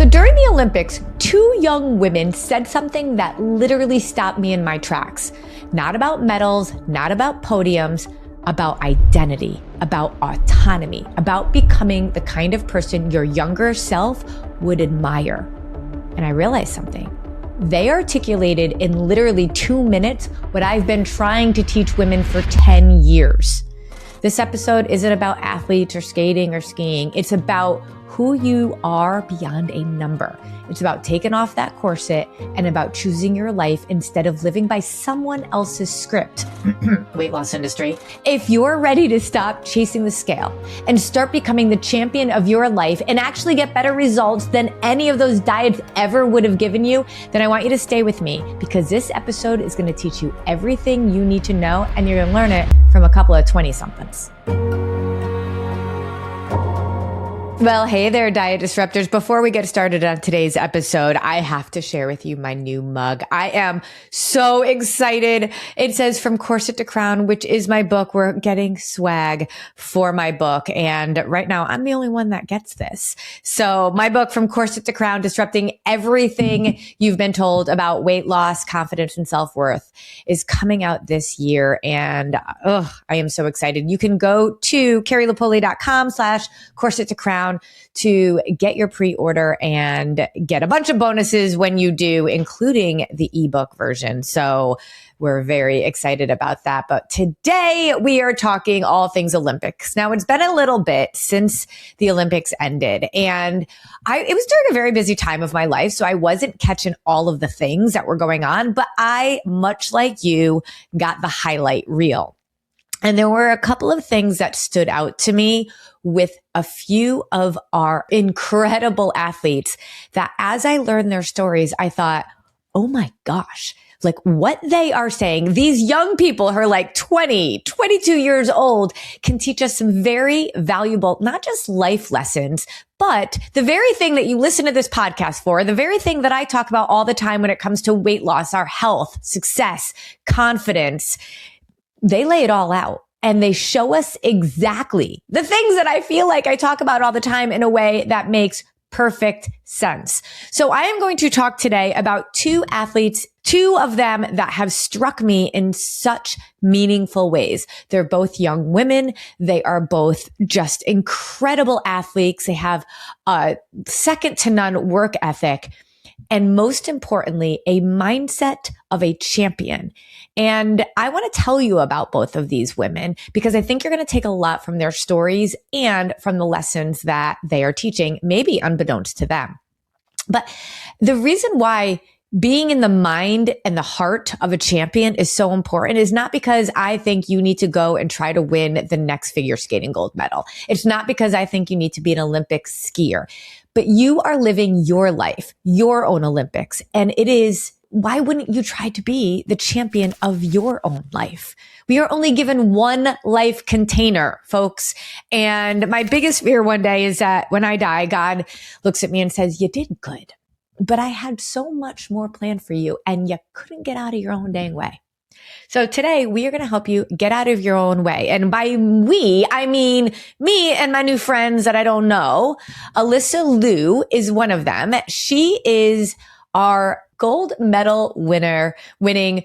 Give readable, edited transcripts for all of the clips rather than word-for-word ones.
So during the Olympics, two young women said something that literally stopped me in my tracks. Not about medals, not about podiums, about identity, about autonomy, about becoming the kind of person your younger self would admire. And I realized something. They articulated in literally 2 minutes what I've been trying to teach women for 10 years. This episode isn't about athletes or skating or skiing. It's about who you are beyond a number. It's about taking off that corset and about choosing your life instead of living by someone else's script. Weight loss industry. If you're ready to stop chasing the scale and start becoming the champion of your life and actually get better results than any of those diets ever would have given you, then I want you to stay with me because this episode is going to teach you everything you need to know and you're going to learn it from a couple of 20-somethings. Well, hey there, diet disruptors. Before we get started on today's episode, I have to share with you my new mug. I am so excited. It says From Corset to Crown, which is my book. We're getting swag for my book. And right now, I'm the only one that gets this. So my book, From Corset to Crown, Disrupting Everything You've Been Told About Weight Loss, Confidence, and Self-Worth, is coming out this year. And I am so excited. You can go to carrielapoli.com/corset to crown to get your pre-order and get a bunch of bonuses when you do, including the ebook version. So we're very excited about that. But today we are talking all things Olympics. Now, it's been a little bit since the Olympics ended, and it was during a very busy time of my life, so I wasn't catching all of the things that were going on, but I, much like you, got the highlight reel. And there were a couple of things that stood out to me with a few of our incredible athletes that as I learned their stories, I thought, oh my gosh, like what they are saying, these young people who are like 20, 22 years old can teach us some very valuable, not just life lessons, but the very thing that you listen to this podcast for, the very thing that I talk about all the time when it comes to weight loss, our health, success, confidence. They lay it all out and they show us exactly the things that I feel like I talk about all the time in a way that makes perfect sense. So I am going to talk today about two athletes, two of them that have struck me in such meaningful ways. They're both young women. They are both just incredible athletes. They have a second to none work ethic. And most importantly, a mindset of a champion. And I want to tell you about both of these women because I think you're going to take a lot from their stories and from the lessons that they are teaching, maybe unbeknownst to them. But the reason why being in the mind and the heart of a champion is so important is not because I think you need to go and try to win the next figure skating gold medal. It's not because I think you need to be an Olympic skier, but you are living your life, your own Olympics. And it is, why wouldn't you try to be the champion of your own life? We are only given one life container, folks. And my biggest fear one day is that when I die, God looks at me and says, you did good. But I had so much more planned for you and you couldn't get out of your own dang way. So today we are going to help you get out of your own way. And by we, I mean me and my new friends that I don't know. Alysa Liu is one of them. She is our gold medal winning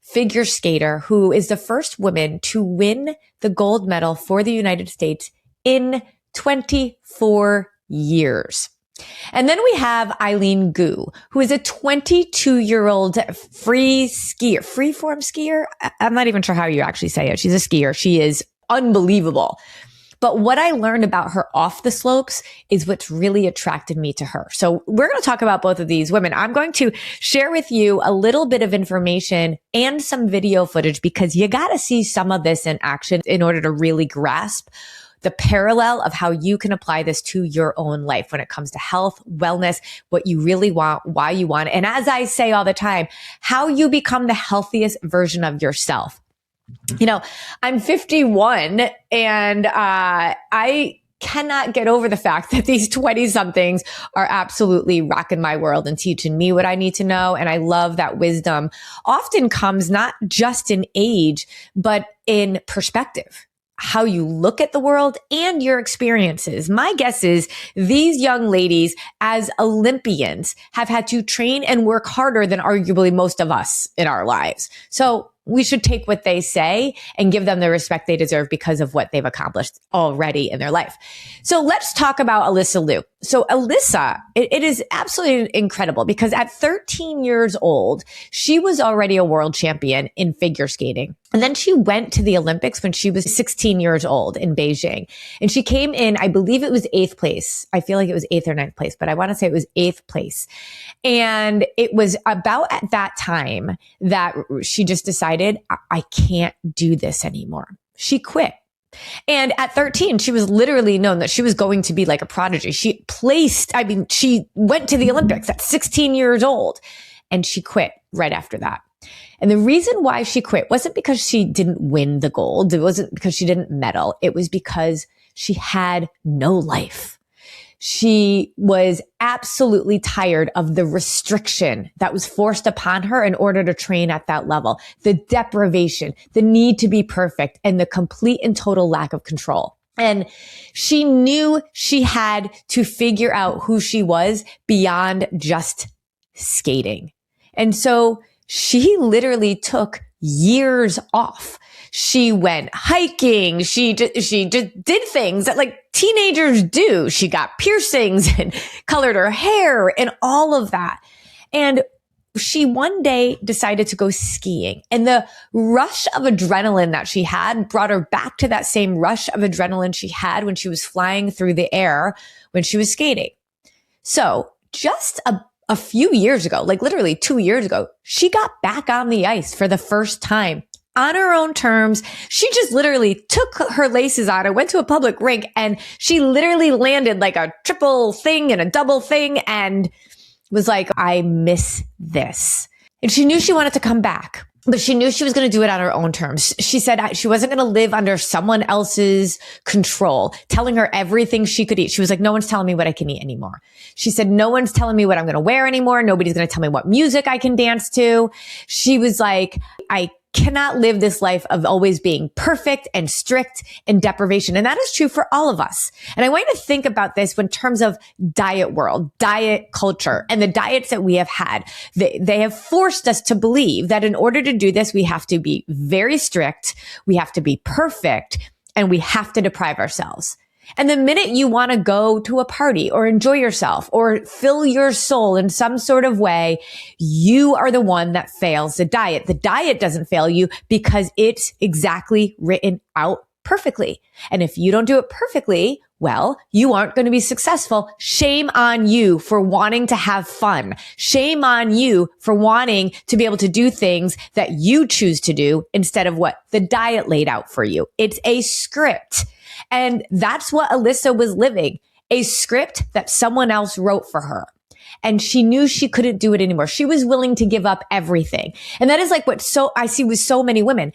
figure skater who is the first woman to win the gold medal for the United States in 24 years. And then we have Eileen, who is a 22-year-old freeform skier. I'm not even sure how you actually say it. She's a skier. She is unbelievable. But what I learned about her off the slopes is what's really attracted me to her. So we're going to talk about both of these women. I'm going to share with you a little bit of information and some video footage because you got to see some of this in action in order to really grasp the parallel of how you can apply this to your own life when it comes to health, wellness, what you really want, why you want it. And as I say all the time, how you become the healthiest version of yourself. You know, I'm 51 and I cannot get over the fact that these 20-somethings are absolutely rocking my world and teaching me what I need to know. And I love that wisdom often comes not just in age, but in perspective. how you look at the world and your experiences. My guess is these young ladies, as Olympians, have had to train and work harder than arguably most of us in our lives. So we should take what they say and give them the respect they deserve because of what they've accomplished already in their life. So let's talk about Alysa Liu. So Alysa, it is absolutely incredible because at 13 years old, she was already a world champion in figure skating. And then she went to the Olympics when she was 16 years old in Beijing. And she came in, I believe it was 8th place. I feel like it was 8th or 9th place, but I want to say it was 8th place. And it was about at that time that she just decided, I can't do this anymore. She quit. And at 13, she was literally known that she was going to be like a prodigy. She went to the Olympics at 16 years old and she quit right after that. And the reason why she quit wasn't because she didn't win the gold. It wasn't because she didn't medal. It was because she had no life. She was absolutely tired of the restriction that was forced upon her in order to train at that level, the deprivation, the need to be perfect, and the complete and total lack of control. And she knew she had to figure out who she was beyond just skating. And so she literally took years off. She went hiking. She just did things that like teenagers do. She got piercings and colored her hair and all of that. And she one day decided to go skiing, and the rush of adrenaline that she had brought her back to that same rush of adrenaline she had when she was flying through the air when she was skating. So just a few years ago, like literally 2 years ago, she got back on the ice for the first time on her own terms. She just literally took her laces on and went to a public rink, and she literally landed like a triple thing and a double thing and was like, I miss this. And she knew she wanted to come back, but she knew she was going to do it on her own terms. She said she wasn't going to live under someone else's control, telling her everything she could eat. She was like, no one's telling me what I can eat anymore. She said, no one's telling me what I'm going to wear anymore. Nobody's going to tell me what music I can dance to. She was like, I cannot live this life of always being perfect and strict and deprivation. And that is true for all of us. And I want you to think about this in terms of diet world, diet culture, and the diets that we have had. They have forced us to believe that in order to do this, we have to be very strict, we have to be perfect, and we have to deprive ourselves. And the minute you want to go to a party or enjoy yourself or fill your soul in some sort of way, you are the one that fails the diet. The diet doesn't fail you because it's exactly written out perfectly. And if you don't do it perfectly, well, you aren't going to be successful. Shame on you for wanting to have fun. Shame on you for wanting to be able to do things that you choose to do instead of what the diet laid out for you. It's a script. And that's what Alysa was living, a script that someone else wrote for her. And she knew she couldn't do it anymore. She was willing to give up everything. And that is like what I see with so many women.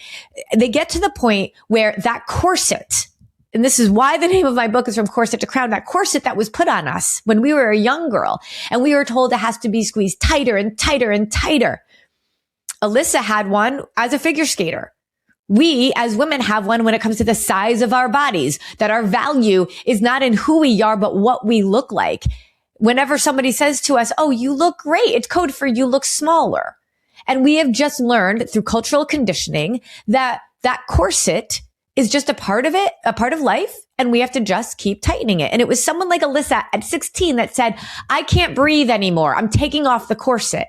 They get to the point where that corset, and this is why the name of my book is From Corset to Crown, that corset that was put on us when we were a young girl, and we were told it has to be squeezed tighter and tighter and tighter. Alysa had one as a figure skater. We as women have one when it comes to the size of our bodies, that our value is not in who we are, but what we look like. Whenever somebody says to us, oh, you look great, it's code for you look smaller. And we have just learned through cultural conditioning that that corset is just a part of it, a part of life. And we have to just keep tightening it. And it was someone like Alysa at 16 that said, I can't breathe anymore. I'm taking off the corset.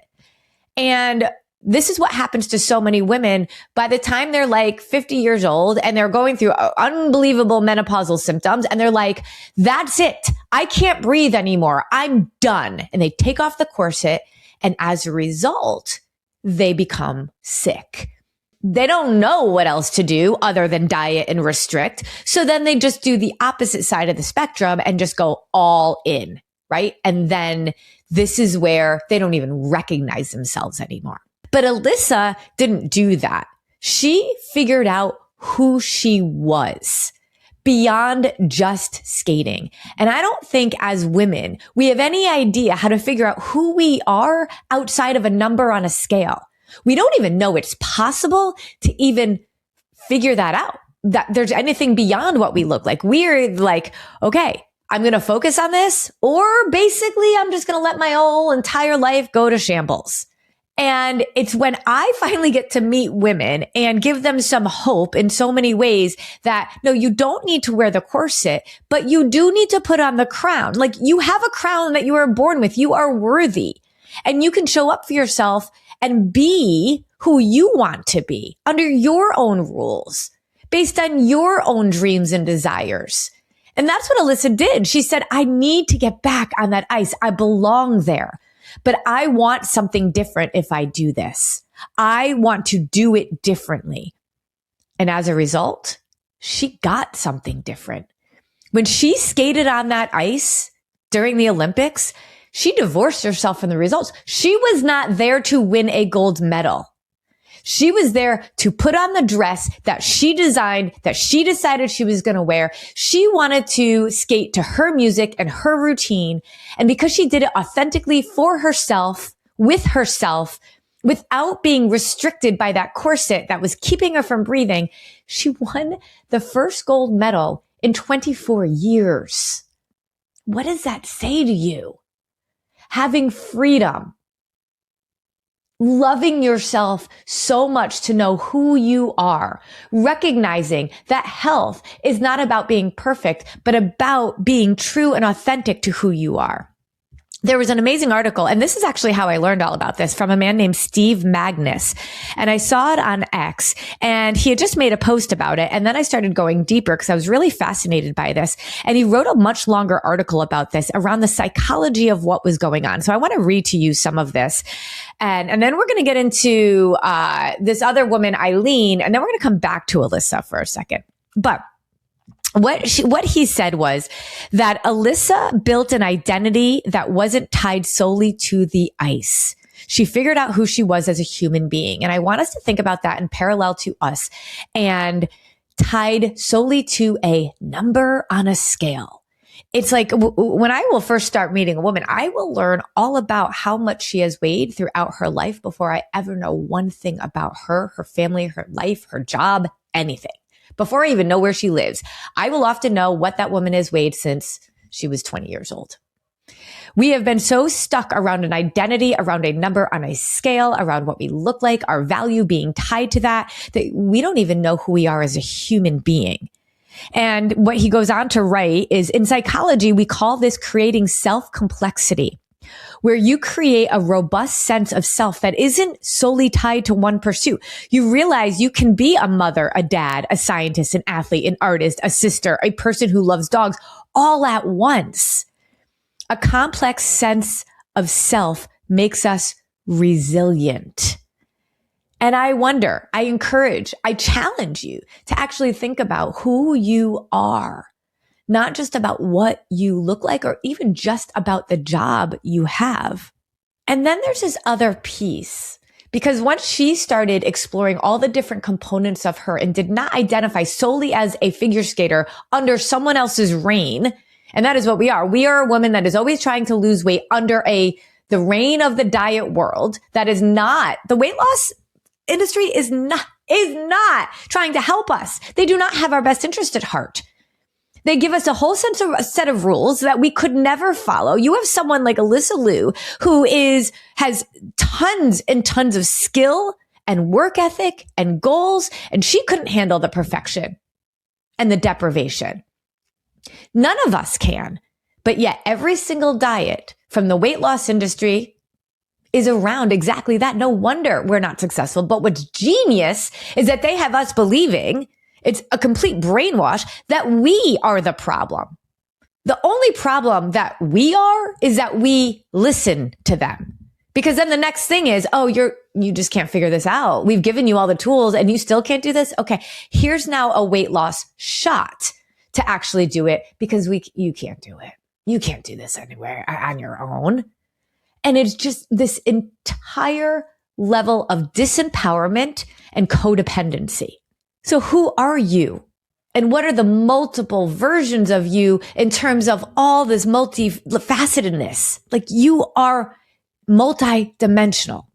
And this is what happens to so many women by the time they're like 50 years old and they're going through unbelievable menopausal symptoms. And they're like, that's it. I can't breathe anymore. I'm done. And they take off the corset. And as a result, they become sick. They don't know what else to do other than diet and restrict. So then they just do the opposite side of the spectrum and just go all in, right? And then this is where they don't even recognize themselves anymore. But Alysa didn't do that. She figured out who she was beyond just skating. And I don't think as women, we have any idea how to figure out who we are outside of a number on a scale. We don't even know it's possible to even figure that out. that there's anything beyond what we look like. We're like, okay, I'm going to focus on this, or basically I'm just going to let my whole entire life go to shambles. And it's when I finally get to meet women and give them some hope in so many ways that, no, you don't need to wear the corset, but you do need to put on the crown. Like, you have a crown that you were born with. You are worthy, and you can show up for yourself and be who you want to be under your own rules, based on your own dreams and desires. And that's what Alysa did. She said, I need to get back on that ice. I belong there. But I want something different if I do this. I want to do it differently. And as a result, she got something different. When she skated on that ice during the Olympics, she divorced herself from the results. She was not there to win a gold medal. She was there to put on the dress that she designed, that she decided she was going to wear. She wanted to skate to her music and her routine. And because she did it authentically for herself, with herself, without being restricted by that corset that was keeping her from breathing, she won the first gold medal in 24 years. What does that say to you? Having freedom. Loving yourself so much to know who you are, recognizing that health is not about being perfect, but about being true and authentic to who you are. There was an amazing article, and this is actually how I learned all about this, from a man named Steve Magnus. And I saw it on X, and he had just made a post about it. And then I started going deeper because I was really fascinated by this. And he wrote a much longer article about this around the psychology of what was going on. So I want to read to you some of this. And then we're going to get into this other woman, Eileen, and then we're going to come back to Alysa for a second. But what he said was that Alysa built an identity that wasn't tied solely to the ice. She figured out who she was as a human being. And I want us to think about that in parallel to us, and tied solely to a number on a scale. It's like when I will first start meeting a woman, I will learn all about how much she has weighed throughout her life before I ever know one thing about her, her family, her life, her job, anything. Before I even know where she lives, I will often know what that woman has weighed since she was 20 years old. We have been so stuck around an identity, around a number on a scale, around what we look like, our value being tied to that we don't even know who we are as a human being. And what he goes on to write is, in psychology, we call this creating self-complexity, where you create a robust sense of self that isn't solely tied to one pursuit. You realize you can be a mother, a dad, a scientist, an athlete, an artist, a sister, a person who loves dogs, all at once. A complex sense of self makes us resilient. And I wonder, I encourage, I challenge you to actually think about who you are. Not just about what you look like, or even just about the job you have. And then there's this other piece, because once she started exploring all the different components of her and did not identify solely as a figure skater under someone else's reign, and that is what we are. We are a woman that is always trying to lose weight under the reign of the diet world. That is not, the weight loss industry is not trying to help us. They do not have our best interest at heart. They give us a whole set of rules that we could never follow. You have someone like Alysa Liu, who has tons and tons of skill and work ethic and goals, and she couldn't handle the perfection and the deprivation. None of us can. But yet every single diet from the weight loss industry is around exactly that. No wonder we're not successful. But what's genius is that they have us believing, it's a complete brainwash, that we are the problem. The only problem that we are is that we listen to them. Because then the next thing is, oh, you just can't figure this out. We've given you all the tools and you still can't do this. Okay, here's now a weight loss shot to actually do it, because you can't do it. You can't do this anywhere on your own. And it's just this entire level of disempowerment and codependency. So who are you? And what are the multiple versions of you in terms of all this multifacetedness? Like, you are multidimensional.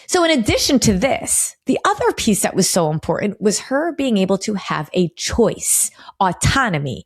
So in addition to this, the other piece that was so important was her being able to have a choice, autonomy.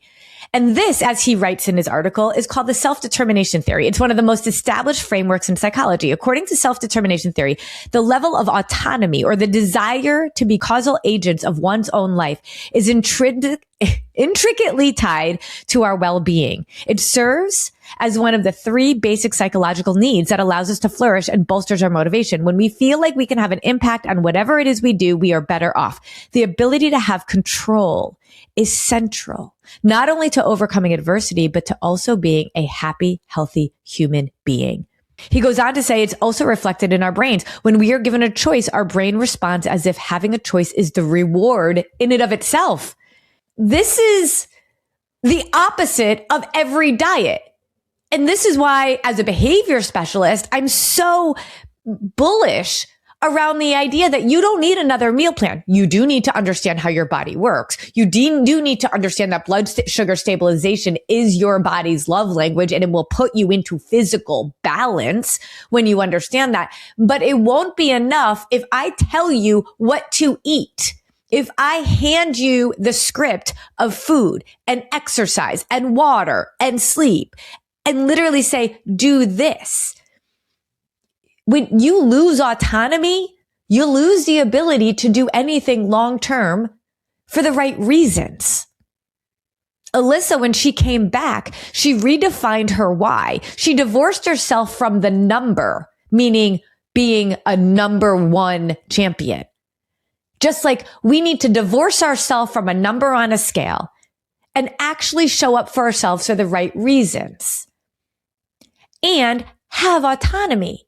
And this, as he writes in his article, is called the self-determination theory. It's one of the most established frameworks in psychology. According to self-determination theory, the level of autonomy or the desire to be causal agents of one's own life is intricately tied to our well-being. It serves as one of the three basic psychological needs that allows us to flourish and bolsters our motivation. When we feel like we can have an impact on whatever it is we do, we are better off. The ability to have control is central, not only to overcoming adversity, but to also being a happy, healthy human being. He goes on to say it's also reflected in our brains. When we are given a choice, our brain responds as if having a choice is the reward in and of itself. This is the opposite of every diet. And this is why, as a behavior specialist, I'm so bullish around the idea that you don't need another meal plan. You do need to understand how your body works. You do need to understand that blood sugar stabilization is your body's love language, and it will put you into physical balance when you understand that. But it won't be enough if I tell you what to eat. If I hand you the script of food and exercise and water and sleep and literally say, do this. When you lose autonomy, you lose the ability to do anything long-term for the right reasons. Alysa, when she came back, she redefined her why. She divorced herself from the number, meaning being a number one champion. Just like we need to divorce ourselves from a number on a scale and actually show up for ourselves for the right reasons and have autonomy.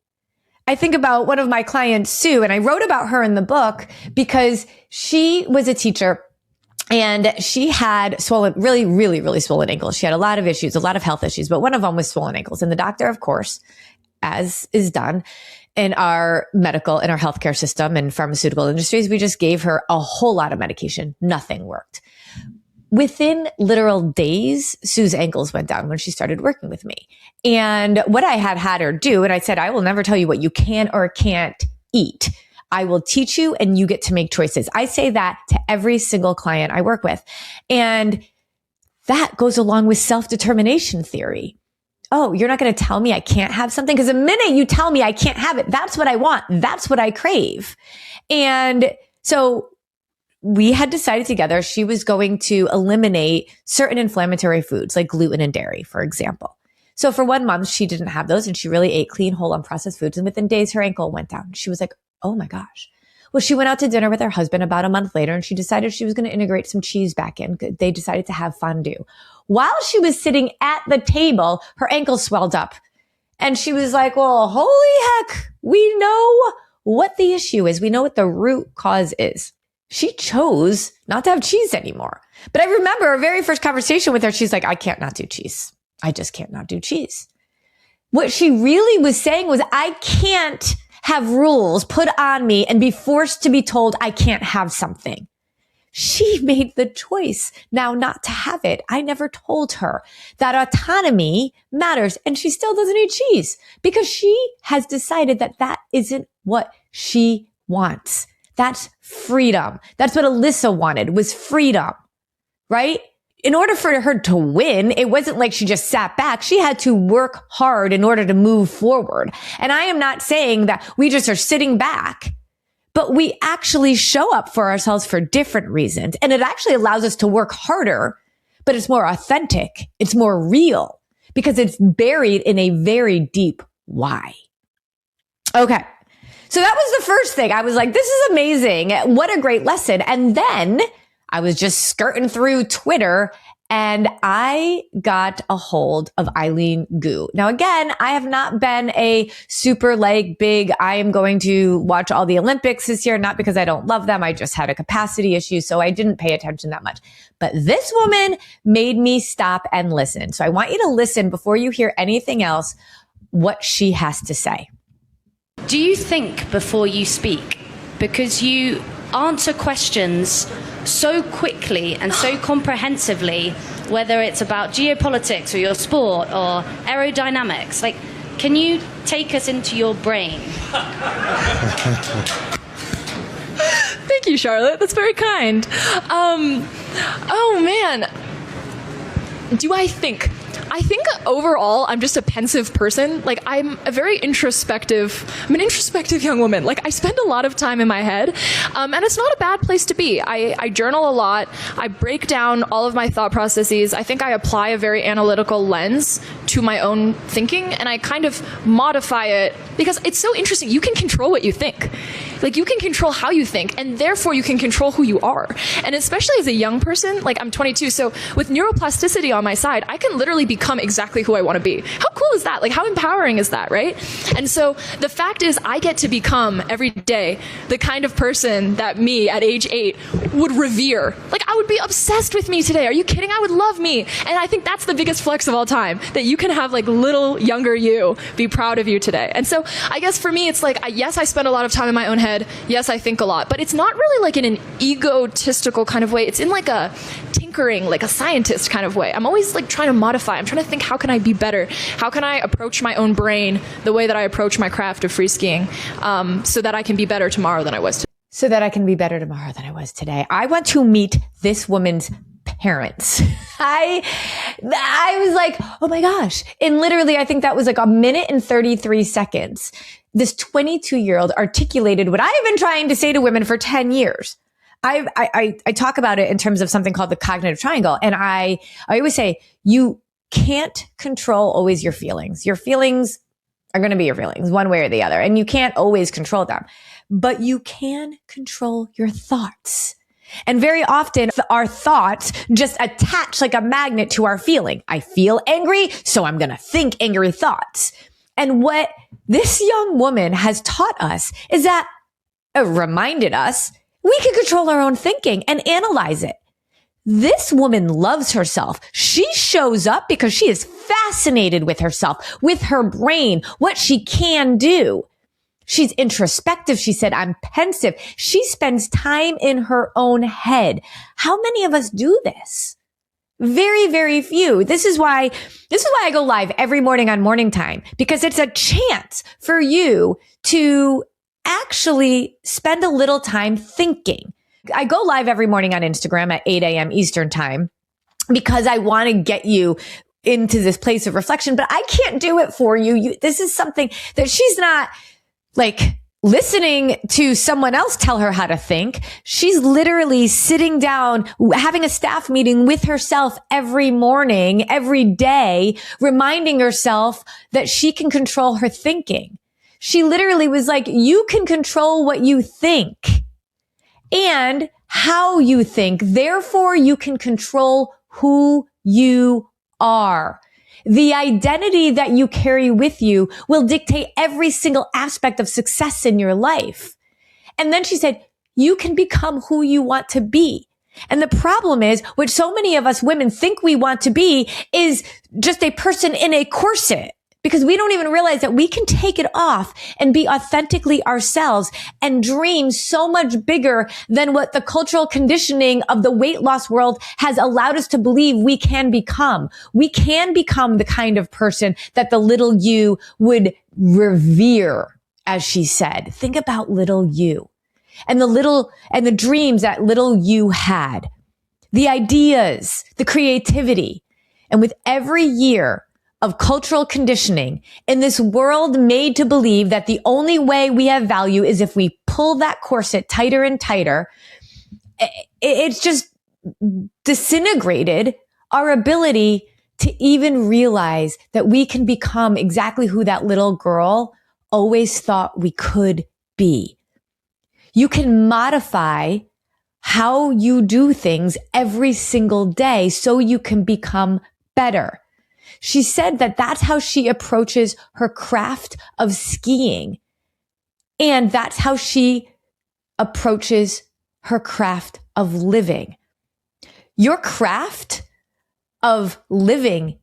I think about one of my clients, Sue, and I wrote about her in the book because she was a teacher and she had swollen, really swollen ankles. She had a lot of issues, a lot of health issues, but one of them was swollen ankles. And the doctor, of course, as is done in our medical, in our healthcare system and pharmaceutical industries, we just gave her a whole lot of medication. Nothing worked. Within literal days, Sue's ankles went down when she started working with me. And what I had her do, and I said, I will never tell you what you can or can't eat. I will teach you and you get to make choices. I say that to every single client I work with. And that goes along with self-determination theory. Oh, you're not going to tell me I can't have something? Because the minute you tell me I can't have it, that's what I want. That's what I crave. And so we had decided together she was going to eliminate certain inflammatory foods like gluten and dairy, for example. So for 1 month, she didn't have those and she really ate clean, whole, unprocessed foods. And within days, her ankle went down. She was like, oh my gosh. Well, she went out to dinner with her husband about a month later and she decided she was going to integrate some cheese back in. They decided to have fondue. While she was sitting at the table, her ankle swelled up. And she was like, well, holy heck, we know what the issue is. We know what the root cause is. She chose not to have cheese anymore. But I remember our very first conversation with her, she's like, I can't not do cheese. I just can't not do cheese. What she really was saying was, I can't have rules put on me and be forced to be told I can't have something. She made the choice now not to have it. I never told her that autonomy matters, and she still doesn't eat cheese because she has decided that that isn't what she wants. That's freedom. That's what Alysa wanted, was freedom, right? In order for her to win, it wasn't like she just sat back. She had to work hard in order to move forward. And I am not saying that we just are sitting back, but we actually show up for ourselves for different reasons. And it actually allows us to work harder, but it's more authentic. It's more real because it's buried in a very deep why. Okay. So that was the first thing. I was like, this is amazing. What a great lesson. And then I was just skirting through Twitter and I got a hold of Eileen Gu. Now, again, I have not been a super big, I am going to watch all the Olympics this year, not because I don't love them. I just had a capacity issue, so I didn't pay attention that much. But this woman made me stop and listen. So I want you to listen before you hear anything else, what she has to say. Do you think before you speak? Because you answer questions so quickly and so comprehensively, whether it's about geopolitics or your sport or aerodynamics. Can you take us into your brain? Thank you, Charlotte. That's very kind. Oh man. Do I think? I think overall, I'm just a pensive person. Like, I'm an introspective young woman. Like, I spend a lot of time in my head, and it's not a bad place to be. I journal a lot. I break down all of my thought processes. I think I apply a very analytical lens to my own thinking, and I kind of modify it because it's so interesting. You can control what you think. Like, you can control how you think, and therefore you can control who you are. And especially as a young person, like I'm 22, so with neuroplasticity on my side, I can literally become exactly who I want to be. How cool is that? Like, how empowering is that, right? And so the fact is, I get to become every day the kind of person that me at age 8 would revere. Like, I would be obsessed with me today. Are you kidding? I would love me. And I think that's the biggest flex of all time, that you can have like little younger you be proud of you today. And so I guess for me, it's like, yes, I spend a lot of time in my own head. Yes, I think a lot, but it's not really like in an egotistical kind of way. It's in like a tinkering, like a scientist kind of way. I'm always like trying to modify. I'm trying to think, how can I be better? How can I approach my own brain the way that I approach my craft of free skiing, so that I can be better tomorrow than I was today. So that I can be better tomorrow than I was today. I want to meet this woman's parents. I was like, oh my gosh. And literally, I think that was like a minute and 33 seconds. This 22-year-old articulated what I have been trying to say to women for 10 years. I talk about it in terms of something called the cognitive triangle. And I always say, you can't control always your feelings. Your feelings are going to be your feelings one way or the other. And you can't always control them, but you can control your thoughts. And very often our thoughts just attach like a magnet to our feeling. I feel angry, so I'm going to think angry thoughts. And what this young woman has taught us is that, reminded us, we can control our own thinking and analyze it. This woman loves herself. She shows up because she is fascinated with herself, with her brain, what she can do. She's introspective. She said, I'm pensive. She spends time in her own head. How many of us do this? Very, very few. This is why I go live every morning on Morning Time, because it's a chance for you to actually spend a little time thinking. I go live every morning on Instagram at 8 a.m. Eastern time because I want to get you into this place of reflection, but I can't do it for you. This is something that she's not like listening to someone else tell her how to think. She's literally sitting down, having a staff meeting with herself every morning, every day, reminding herself that she can control her thinking. She literally was like, you can control what you think and how you think. Therefore, you can control who you are. The identity that you carry with you will dictate every single aspect of success in your life. And then she said, you can become who you want to be. And the problem is, what so many of us women think we want to be is just a person in a corset, because we don't even realize that we can take it off and be authentically ourselves and dream so much bigger than what the cultural conditioning of the weight loss world has allowed us to believe we can become. We can become the kind of person that the little you would revere, as she said. Think about little you and the dreams that little you had, the ideas, the creativity. And with every year of cultural conditioning in this world made to believe that the only way we have value is if we pull that corset tighter and tighter, it's just disintegrated our ability to even realize that we can become exactly who that little girl always thought we could be. You can modify how you do things every single day so you can become better. She said that that's how she approaches her craft of skiing. And that's how she approaches her craft of living. Your craft of living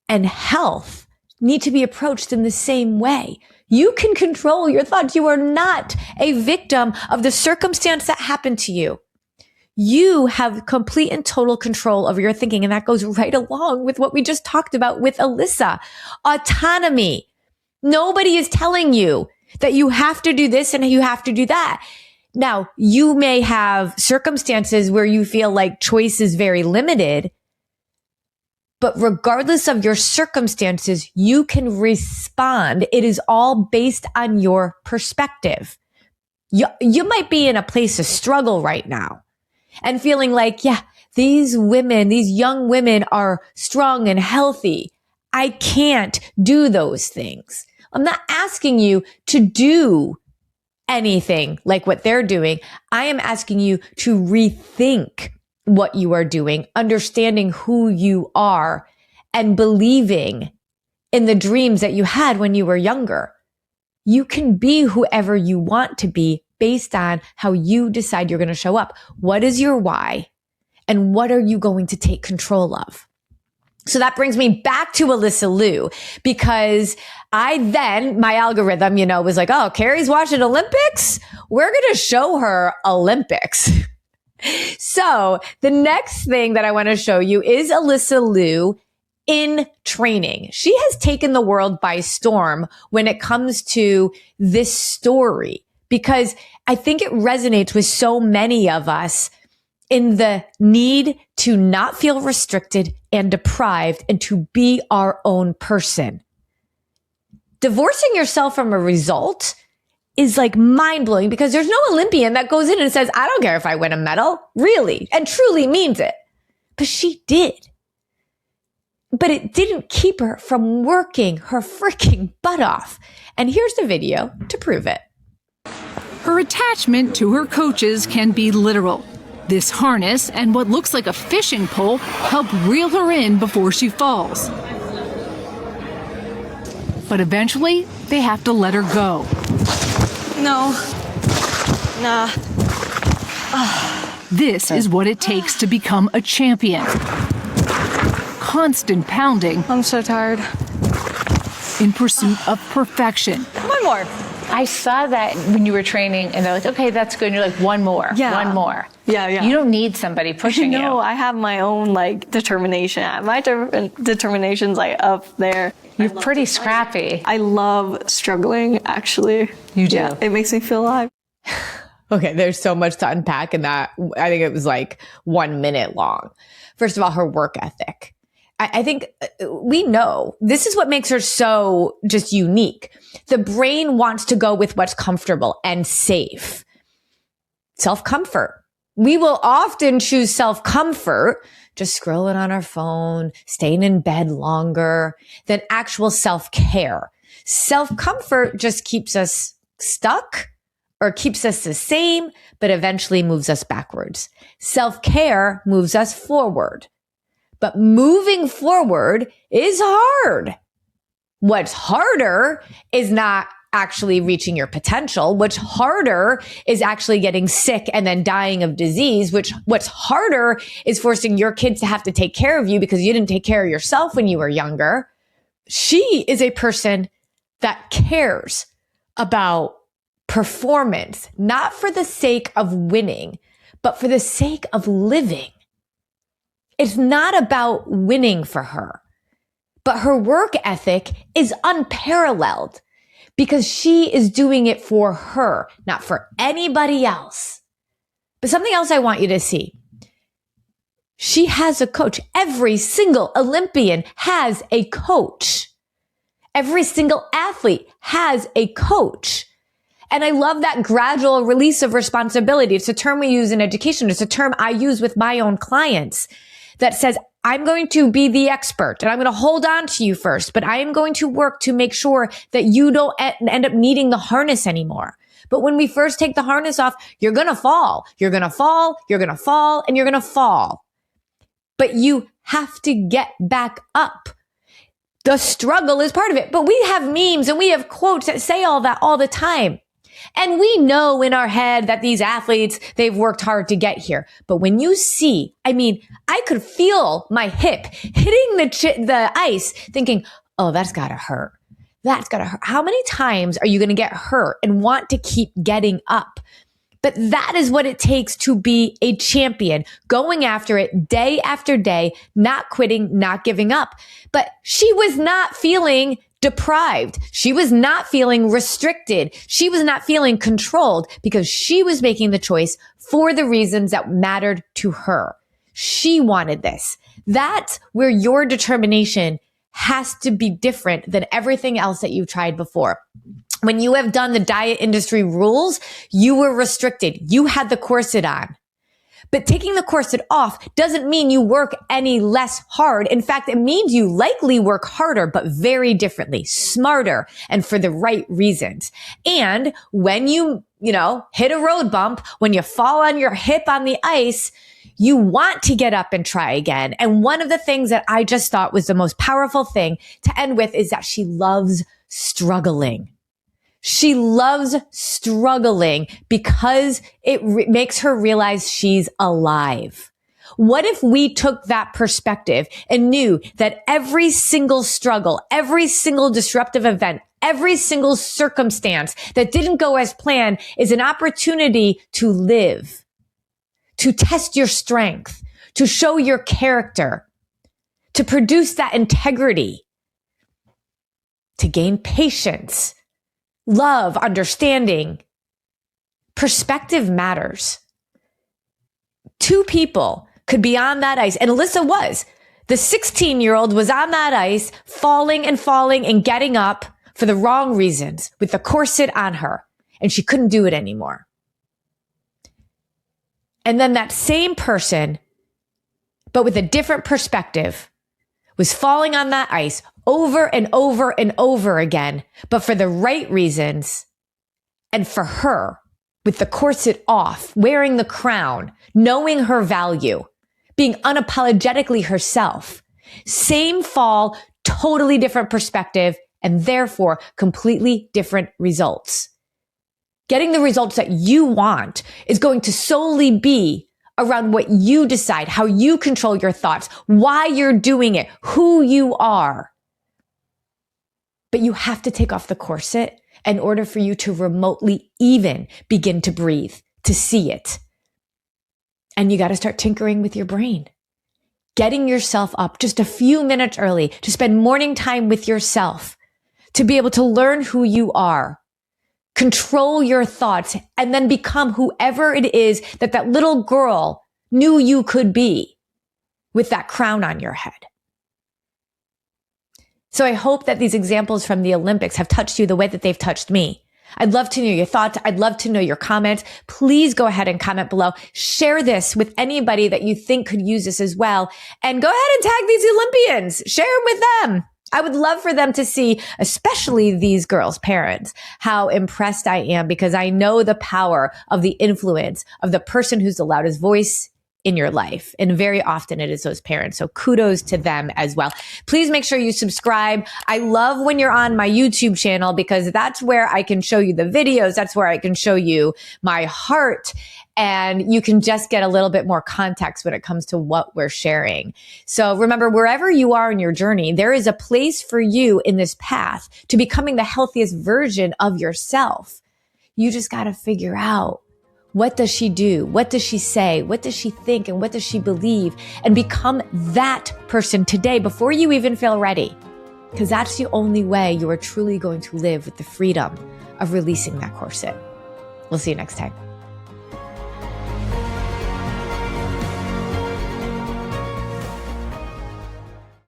and health need to be approached in the same way. You can control your thoughts. You are not a victim of the circumstance that happened to you. You have complete and total control over your thinking. And that goes right along with what we just talked about with Alysa. Autonomy. Nobody is telling you that you have to do this and you have to do that. Now, you may have circumstances where you feel like choice is very limited, but regardless of your circumstances, you can respond. It is all based on your perspective. You might be in a place of struggle right now and feeling like, yeah, these women, these young women are strong and healthy. I can't do those things. I'm not asking you to do anything like what they're doing. I am asking you to rethink what you are doing, understanding who you are, and believing in the dreams that you had when you were younger. You can be whoever you want to be based on how you decide you're going to show up. What is your why? And what are you going to take control of? So that brings me back to Alysa Liu, because my algorithm, was like, oh, Carrie's watching Olympics. We're going to show her Olympics. So the next thing that I want to show you is Alysa Liu in training. She has taken the world by storm when it comes to this story, because I think it resonates with so many of us in the need to not feel restricted and deprived and to be our own person. Divorcing yourself from a result is like mind-blowing, because there's no Olympian that goes in and says, I don't care if I win a medal, really, and truly means it. But she did. But it didn't keep her from working her freaking butt off. And here's the video to prove it. Her attachment to her coaches can be literal. This harness and what looks like a fishing pole help reel her in before she falls. But eventually, they have to let her go. No. Nah. This is what it takes to become a champion. Constant pounding I'm so tired. in pursuit of perfection. One more. I saw that when you were training, and they're like, okay, that's good. And you're like, one more, one more. Yeah. You don't need somebody pushing you. No, I have my own, determination. My determination's, up there. You're pretty scrappy. I love struggling, actually. You do. Yeah, it makes me feel alive. Okay, there's so much to unpack in that. I think it was 1 minute long. First of all, her work ethic. I think we know this is what makes her so just unique. The brain wants to go with what's comfortable and safe. Self-comfort. We will often choose self-comfort, just scrolling on our phone, staying in bed longer, than actual self-care. Self-comfort just keeps us stuck or keeps us the same, but eventually moves us backwards. Self-care moves us forward. But moving forward is hard. What's harder is not actually reaching your potential. What's harder is actually getting sick and then dying of disease, what's harder is forcing your kids to have to take care of you because you didn't take care of yourself when you were younger. She is a person that cares about performance, not for the sake of winning, but for the sake of living. It's not about winning for her, but her work ethic is unparalleled because she is doing it for her, not for anybody else. But something else I want you to see. She has a coach. Every single Olympian has a coach. Every single athlete has a coach. And I love that gradual release of responsibility. It's a term we use in education. It's a term I use with my own clients that says, I'm going to be the expert and I'm going to hold on to you first, but I am going to work to make sure that you don't end up needing the harness anymore. But when we first take the harness off, you're going to fall. You're going to fall. You're going to fall and you're going to fall. But you have to get back up. The struggle is part of it. But we have memes and we have quotes that say all that all the time. And we know in our head that these athletes, they've worked hard to get here. But when you see, I could feel my hip hitting the ice thinking, oh, that's gotta hurt. That's gotta hurt. How many times are you going to get hurt and want to keep getting up? But that is what it takes to be a champion, going after it day after day, not quitting, not giving up. But she was not feeling deprived. She was not feeling restricted. She was not feeling controlled because she was making the choice for the reasons that mattered to her. She wanted this. That's where your determination has to be different than everything else that you've tried before. When you have done the diet industry rules, you were restricted. You had the corset on. But taking the corset off doesn't mean you work any less hard. In fact, it means you likely work harder, but very differently, smarter, and for the right reasons. And when you hit a road bump, when you fall on your hip on the ice, you want to get up and try again. And one of the things that I just thought was the most powerful thing to end with is that she loves struggling. She loves struggling because it makes her realize she's alive. What if we took that perspective and knew that every single struggle, every single disruptive event, every single circumstance that didn't go as planned is an opportunity to live, to test your strength, to show your character, to produce that integrity, to gain patience, love, understanding. Perspective matters. Two people could be on that ice, and Alysa was. The 16-year-old was on that ice, falling and getting up for the wrong reasons with the corset on her, and she couldn't do it anymore. And then that same person, but with a different perspective, was falling on that ice over and over and over again, but for the right reasons. And for her, with the corset off, wearing the crown, knowing her value, being unapologetically herself. Same fall, totally different perspective, and therefore completely different results. Getting the results that you want is going to solely be around what you decide, how you control your thoughts, why you're doing it, who you are. But you have to take off the corset in order for you to remotely even begin to breathe, to see it. And you got to start tinkering with your brain. Getting yourself up just a few minutes early to spend morning time with yourself, to be able to learn who you are, control your thoughts, and then become whoever it is that that little girl knew you could be with that crown on your head. So I hope that these examples from the Olympics have touched you the way that they've touched me. I'd love to know your thoughts. I'd love to know your comments. Please go ahead and comment below. Share this with anybody that you think could use this as well. And go ahead and tag these Olympians. Share them with them. I would love for them to see, especially these girls' parents, how impressed I am, because I know the power of the influence of the person who's the loudest voice in your life. And very often it is those parents. So kudos to them as well. Please make sure you subscribe. I love when you're on my YouTube channel because that's where I can show you the videos. That's where I can show you my heart. And you can just get a little bit more context when it comes to what we're sharing. So remember, wherever you are in your journey, there is a place for you in this path to becoming the healthiest version of yourself. You just got to figure out, what does she do? What does she say? What does she think? And what does she believe? And become that person today before you even feel ready. Because that's the only way you are truly going to live with the freedom of releasing that corset. We'll see you next time.